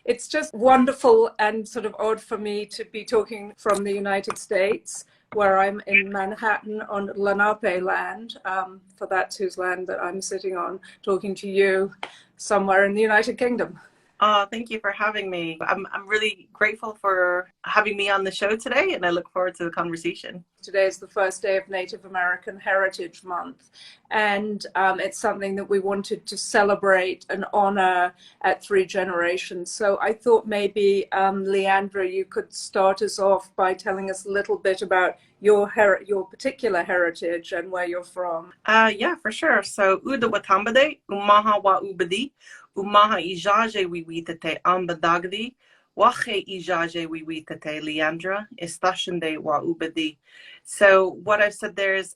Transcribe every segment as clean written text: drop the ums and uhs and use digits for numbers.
It's just wonderful and sort of odd for me to be talking from the United States, where I'm in Manhattan on Lenape land, for that's whose land that I'm sitting on, talking to you somewhere in the United Kingdom. Thank you for having me. I'm really grateful for having me on the show today, and I look forward to the conversation. Today is the first day of Native American Heritage Month, and it's something that we wanted to celebrate and honor at Three Generations. So I thought maybe, LeAndra, you could start us off by telling us a little bit about your particular heritage and where you're from. Yeah, for sure. So, Uda Watambade, Umaha wa Ubadi, Umaha Ijaje Wiwitate Ambadagdi, Wache Ijaje Wiwitate Leandra, Istashende wa Ubadi. So, what I've said there is,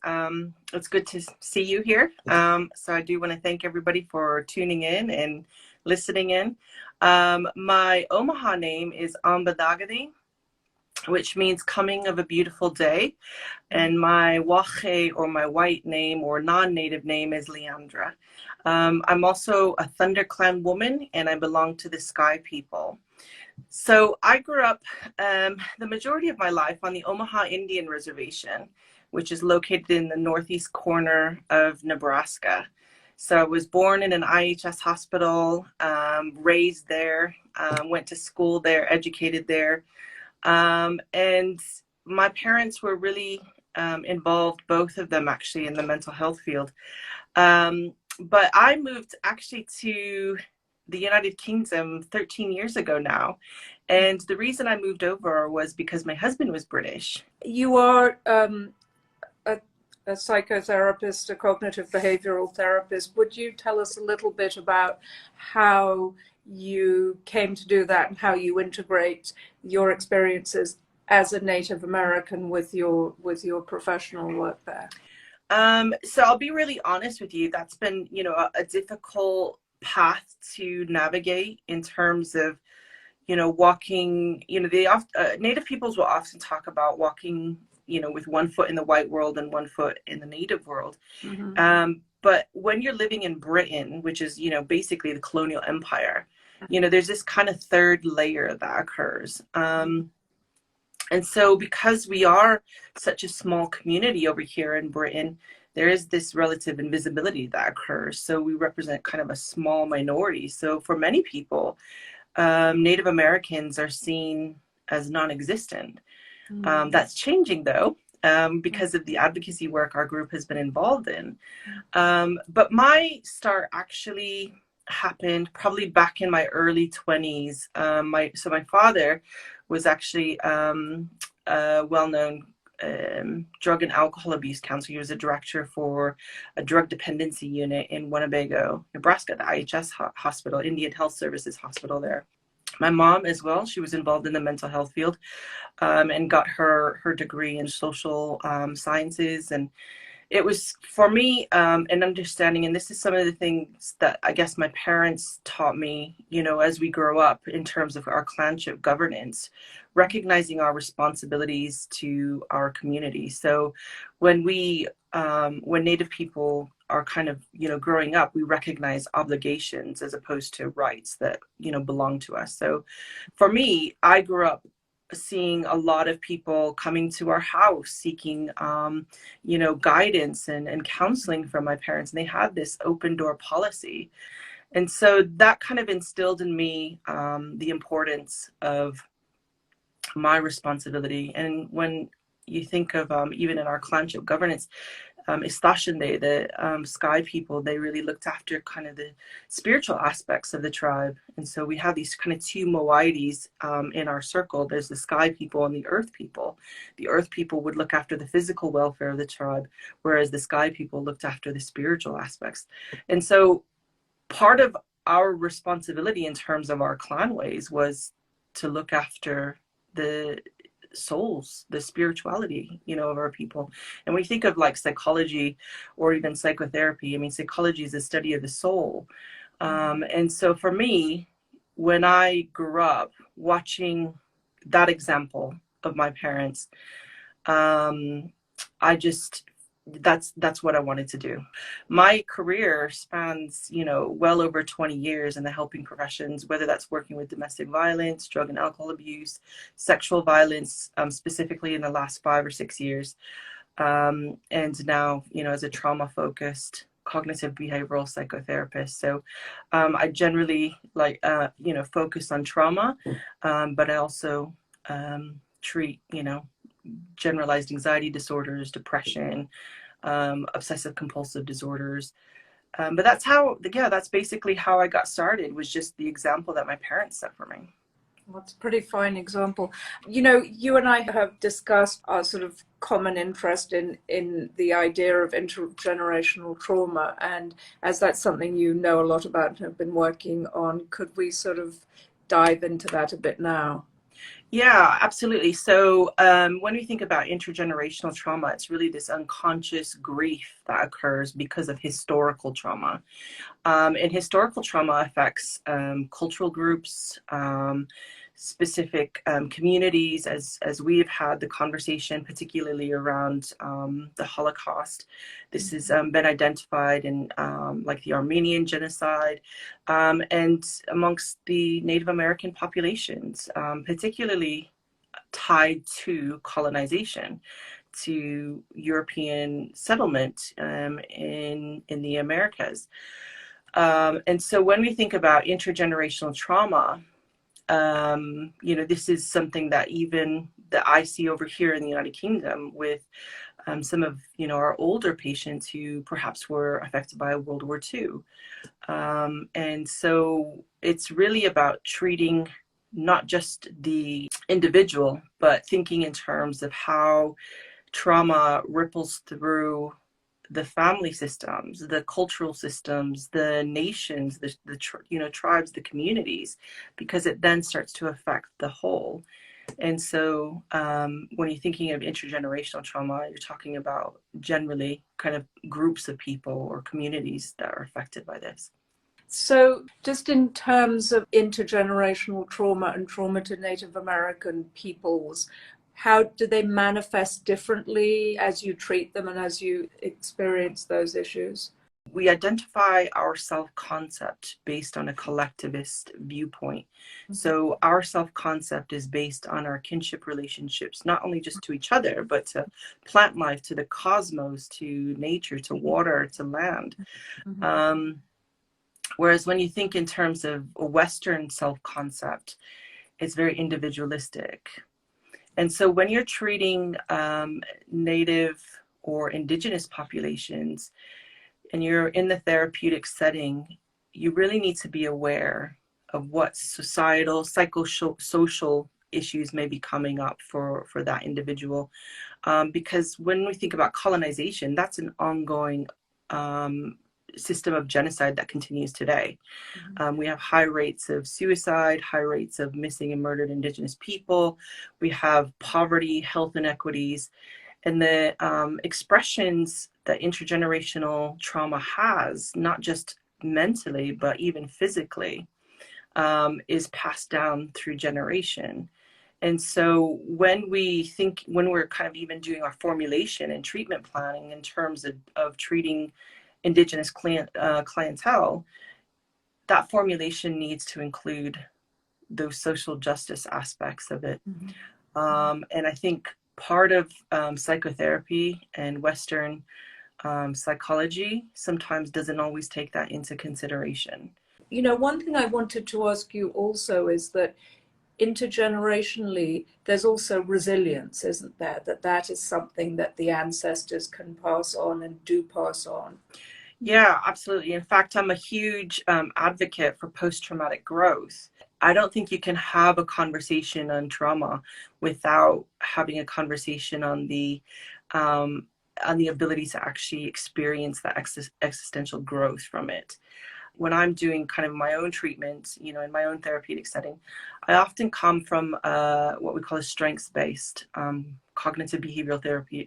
it's good to see you here. So, I do want to thank everybody for tuning in and listening in. My Omaha name is Ambadagdi, which means coming of a beautiful day. And my Wache, or my white name or non-native name, is Leandra. I'm also a Thunder Clan woman, and I belong to the Sky people. So I grew up the majority of my life on the Omaha Indian Reservation, which is located in the northeast corner of Nebraska. So I was born in an IHS hospital, raised there, went to school there, educated there. And my parents were really involved, both of them actually, in the mental health field. But I moved actually to the United Kingdom 13 years ago now. And the reason I moved over was because my husband was British. You are a psychotherapist, a cognitive behavioral therapist. Would you tell us a little bit about how you came to do that and how you integrate your experiences as a Native American with your professional work there? So I'll be really honest with you. That's been, a difficult path to navigate in terms of, walking. Native peoples will often talk about walking, with one foot in the white world and one foot in the Native world. Mm-hmm. But when you're living in Britain, which is, basically the colonial empire, there's this kind of third layer that occurs. And so because we are such a small community over here in Britain, there is this relative invisibility that occurs. So we represent kind of a small minority. So for many people, Native Americans are seen as non-existent. That's changing though, because of the advocacy work our group has been involved in. But my start actually happened probably back in my early 20s. So my father was actually a well-known drug and alcohol abuse counselor. He was a director for a drug dependency unit in Winnebago, Nebraska, the IHS hospital, Indian Health Services hospital there. My mom as well, she was involved in the mental health field, and got her degree in social sciences. And it was, for me, an understanding, and this is some of the things that I guess my parents taught me, as we grow up in terms of our clanship governance, recognizing our responsibilities to our community. So when Native people are kind of, growing up, we recognize obligations as opposed to rights that, belong to us. So for me, I grew up seeing a lot of people coming to our house seeking, guidance and counseling from my parents. And they had this open door policy. And so that kind of instilled in me the importance of my responsibility. And when you think of even in our clanship governance, Istashende, the Sky people, they really looked after kind of the spiritual aspects of the tribe. And so we have these kind of two moieties in our circle. There's the Sky people and the Earth people. The Earth people would look after the physical welfare of the tribe, whereas the Sky people looked after the spiritual aspects. And so part of our responsibility in terms of our clan ways was to look after the souls, the spirituality, of our people. And when you think of like psychology or even psychotherapy, psychology is the study of the soul. And so for me, when I grew up watching that example of my parents, I just that's what I wanted to do. My career spans, well over 20 years in the helping professions, whether that's working with domestic violence, drug and alcohol abuse, sexual violence, specifically in the last 5 or 6 years. And now, as a trauma focused cognitive behavioral psychotherapist. So I generally focus on trauma, but I also treat, generalized anxiety disorders, depression, obsessive compulsive disorders. But that's basically how I got started, was just the example that my parents set for me. That's a pretty fine example. You and I have discussed our sort of common interest in the idea of intergenerational trauma. And as that's something you know a lot about and have been working on, could we sort of dive into that a bit now? Yeah, absolutely. So when we think about intergenerational trauma, it's really this unconscious grief that occurs because of historical trauma. And historical trauma affects cultural groups, specific communities, as we have had the conversation, particularly around the Holocaust. This has been identified in like the Armenian genocide, and amongst the Native American populations, particularly tied to colonization, to European settlement in the Americas. And so when we think about intergenerational trauma, this is something that I see over here in the United Kingdom with some of, our older patients who perhaps were affected by World War II. And so it's really about treating not just the individual, but thinking in terms of how trauma ripples through the family systems, the cultural systems, the nations, the tribes, the communities, because it then starts to affect the whole. And so when you're thinking of intergenerational trauma, you're talking about generally kind of groups of people or communities that are affected by this. So just in terms of intergenerational trauma and trauma to Native American peoples, how do they manifest differently as you treat them and as you experience those issues? We identify our self-concept based on a collectivist viewpoint. So our self-concept is based on our kinship relationships, not only just to each other, but to plant life, to the cosmos, to nature, to water, to land. Whereas when you think in terms of a Western self-concept, it's very individualistic. And so when you're treating Native or Indigenous populations, and you're in the therapeutic setting, you really need to be aware of what societal, psychosocial issues may be coming up for that individual. Because when we think about colonization, that's an ongoing system of genocide that continues today. We have high rates of suicide, high rates of missing and murdered Indigenous people. We have poverty, health inequities, and the expressions that intergenerational trauma has, not just mentally, but even physically, is passed down through generation. And so when we're kind of even doing our formulation and treatment planning in terms of treating Indigenous clientele, that formulation needs to include those social justice aspects of it. And I think part of psychotherapy and Western psychology sometimes doesn't always take that into consideration. One thing I wanted to ask you also is that intergenerationally, there's also resilience, isn't there? That is something that the ancestors can pass on and do pass on. Yeah, absolutely. In fact, I'm a huge advocate for post-traumatic growth. I don't think you can have a conversation on trauma without having a conversation on the ability to actually experience that existential growth from it. when I'm doing kind of my own treatment, you know, in my own therapeutic setting, I often come from what we call a strengths-based cognitive behavioral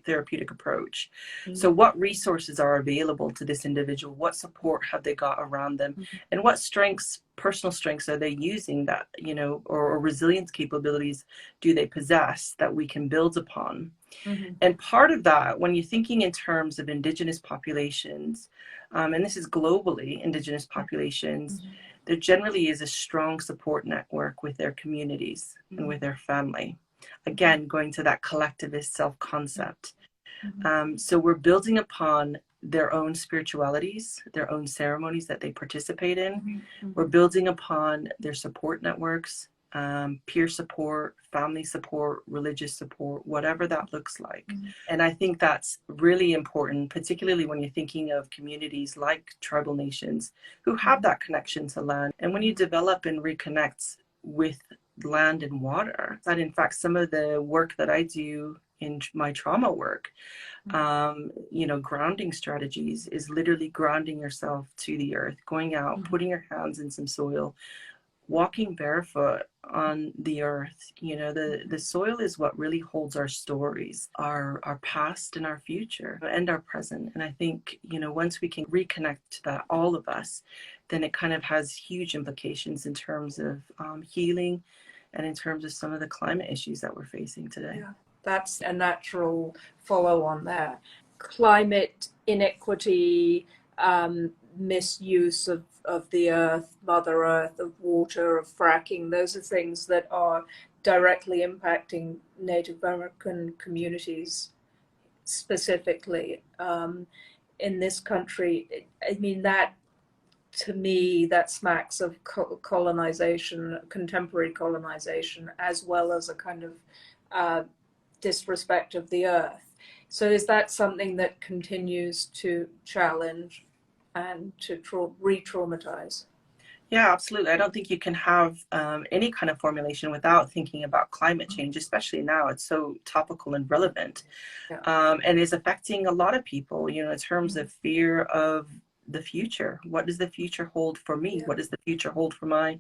therapeutic approach. Mm-hmm. So what resources are available to this individual? What support have they got around them? Mm-hmm. And what strengths, personal strengths, are they using that, you know, or resilience capabilities do they possess that we can build upon? Mm-hmm. And part of that, when you're thinking in terms of Indigenous populations, and this is globally, Indigenous populations, Mm-hmm. there generally is a strong support network with their communities and with their family. Again, going to that collectivist self-concept. Mm-hmm. So we're building upon their own spiritualities, their own ceremonies that they participate in. Mm-hmm. We're building upon their support networks, peer support, family support, religious support, whatever that looks like. Mm-hmm. And I think that's really important, particularly when you're thinking of communities like tribal nations who have that connection to land. And when you develop and reconnect with land and water, that in fact, some of the work that I do in my trauma work, you know, grounding strategies is literally grounding yourself to the earth, going out, putting your hands in some soil, walking barefoot on the earth. You know, the soil is what really holds our stories, our past and our future and our present. And I think, you know, once we can reconnect to that, all of us, then it kind of has huge implications in terms of healing and in terms of some of the climate issues that we're facing today. Yeah, that's a natural follow on there. Climate inequity, misuse of the earth, Mother Earth, of water, of fracking, those are things that are directly impacting Native American communities specifically in this country. I mean, that to me, that smacks of colonization, contemporary colonization, as well as a kind of disrespect of the earth. So is that something that continues to challenge and to re-traumatize? Yeah, absolutely. I don't think you can have any kind of formulation without thinking about climate change, especially now. It's so topical and relevant, and is affecting a lot of people, you know, in terms of fear of the future. What does the future hold for me? What does the future hold for my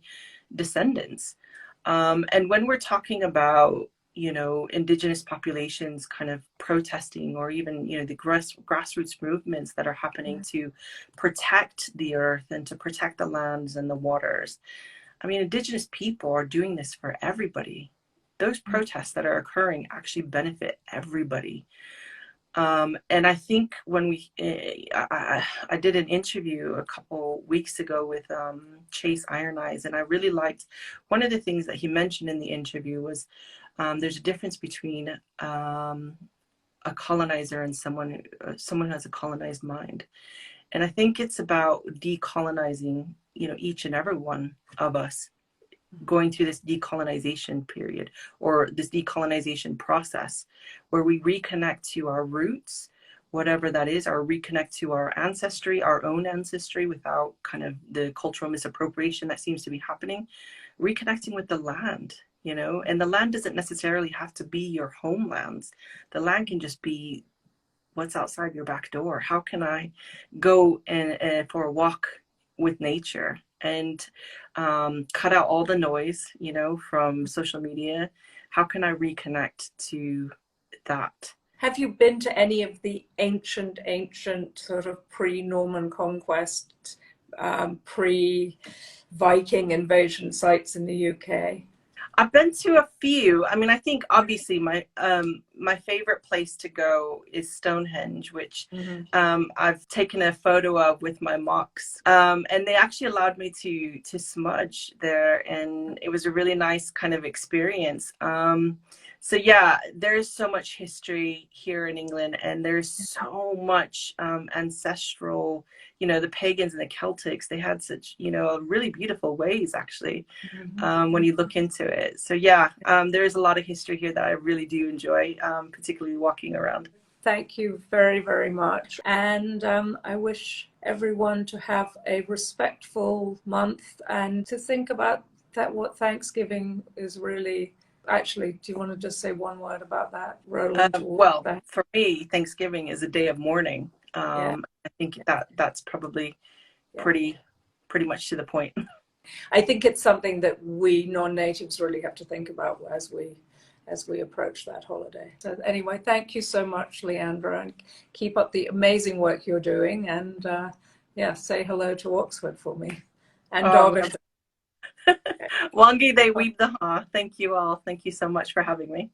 descendants? And when we're talking about, you know, Indigenous populations kind of protesting, or even, you know, the grassroots movements that are happening to protect the earth and to protect the lands and the waters. I mean, Indigenous people are doing this for everybody. Those protests that are occurring actually benefit everybody. And I think when I did an interview a couple weeks ago with Chase Iron Eyes, and I really liked one of the things that he mentioned in the interview was there's a difference between a colonizer and someone who has a colonized mind. And I think it's about decolonizing, you know, each and every one of us, going through this decolonization period or this decolonization process where we reconnect to our roots, whatever that is, or reconnect to our ancestry, our own ancestry, without kind of the cultural misappropriation that seems to be happening, reconnecting with the land, you know. And the land doesn't necessarily have to be your homelands. The land can just be what's outside your back door. How can I go for a walk with nature and cut out all the noise, you know, from social media? How can I reconnect to that? Have you been to any of the ancient sort of pre-Norman conquest, pre-Viking invasion sites in the UK? I've been to a few. I mean, I think obviously my favorite place to go is Stonehenge, which I've taken a photo of with my mocks, and they actually allowed me to smudge there, and it was a really nice kind of experience. So yeah, there's so much history here in England, and there's so much ancestral, you know, the pagans and the Celtics, they had such, you know, really beautiful ways actually, when you look into it. So yeah, there is a lot of history here that I really do enjoy, particularly walking around. Thank you very, very much. And I wish everyone to have a respectful month and to think about that, what Thanksgiving is really. Actually, do you want to just say one word about that? Well, for me, Thanksgiving is a day of mourning. Yeah. I think that's probably pretty pretty much to the point. I think it's something that we non-natives really have to think about as we approach that holiday. So anyway, thank you so much, LeAndra, and keep up the amazing work you're doing. And yeah, say hello to Oxford for me. And Darvish. Wangi they weep the ha. Thank you all. Thank you so much for having me.